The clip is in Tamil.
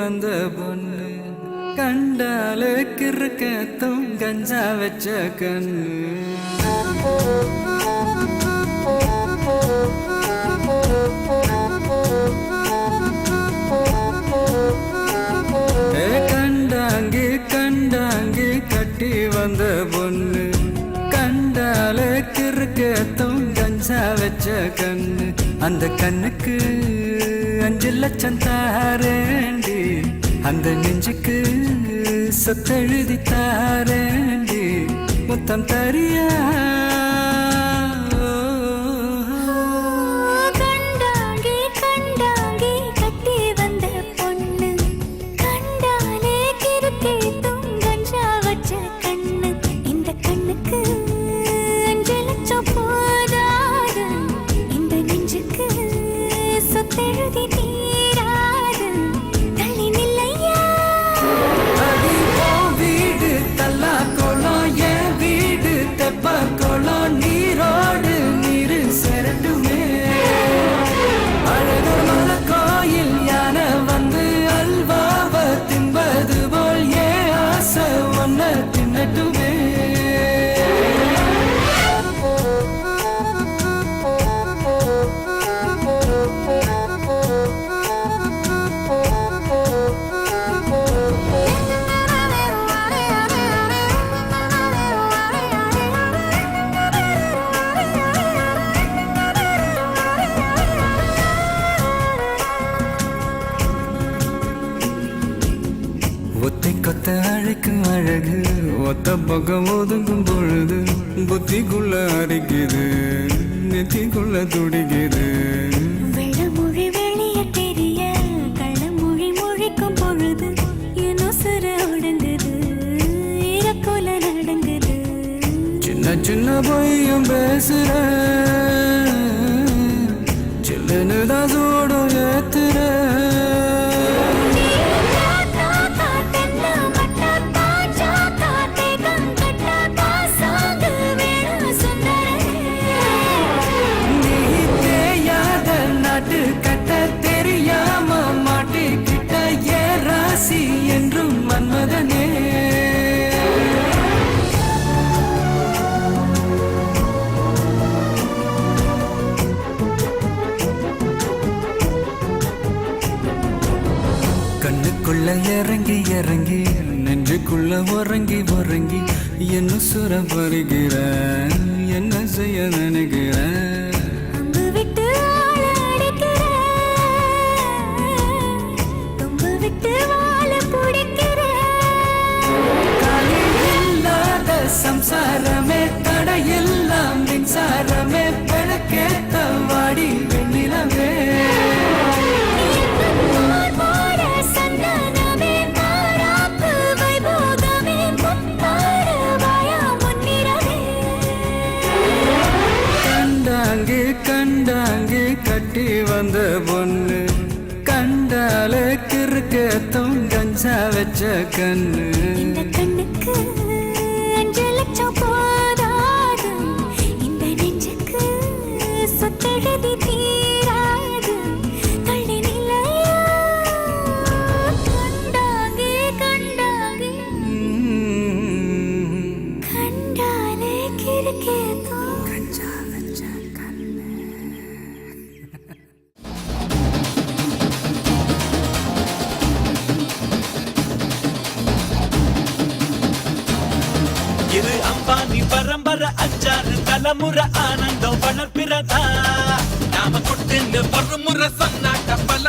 வந்த பொண்ணு கண்டாலே கிறுக்கத்தும் கஞ்சா வச்ச கண்ணு கண்டாங்கி கண்டாங்கி கட்டி வந்த பொண்ணு கண்டாலே கிறுக்கத்தும் கஞ்சா வச்ச கண்ணு அந்த கண்ணுக்கு 5 லட்சம் தாரேண்டி அந்த நெஞ்சுக்கு சொத்தெழுதி தாரேண்டி முத்தம் தரியா நீரோடு நீரு செரட்டுமே அழகர் மல கோயில் யானை வந்து அல்வாவ தின்பது போல் ஏ ஆசை ஒன்ன தின்னட்டுமே ஒத்தை கொத்த அழைக்கும் அழகு ஒத்த பக்கம் ஒதுங்கும் பொழுது புத்திக்குள்ள அரைக்குது நெத்திக்குள்ள துடிக்குது வெள்ளமொழி வெளியே தெரிய கள்ளமொழி மொழிக்கும் பொழுது இன்னும் சிற உடங்குது இறக்கோல நடங்குது சின்ன சின்ன பொய்யும் பேசுற சில்லுன்னு தான் சூடும் ஏத்துற என்றும் மன்மதனே கண்ணுக்குள்ள இறங்கி இறங்கி நெஞ்சுக்குள்ள உறங்கி உறங்கி என்ன சுர வருகிற என்ன செய்ய நினைக்கிறேன் சம்சாரமே தடையெல்லாம் மின்சாரமே விளக்கேத்த வாடி வெண்ணிலவே கண்டாங்கி கண்டாங்கி கட்டி வந்த பொண்ணு கண்டாலே கிறுக்கத்தும் கஞ்சா வச்ச கண்ணு கண்ணுக்கு போதாது இந்த நெஞ்சுக்கு சொத்தெழுதி தீராது தள்ளி நிலையா கண்டாங்கே கண்டாங்கே கண்டாலே கிறுக்கேதோ கஞ்சா வச்ச கண்ணு இது அம்பானி பரம்பரை அச்சாறு தலைமுறை ஆனந்தம் வளர்ப்பிறதா நாம கொட்டு ஒரு முறை சொன்னாட்ட பல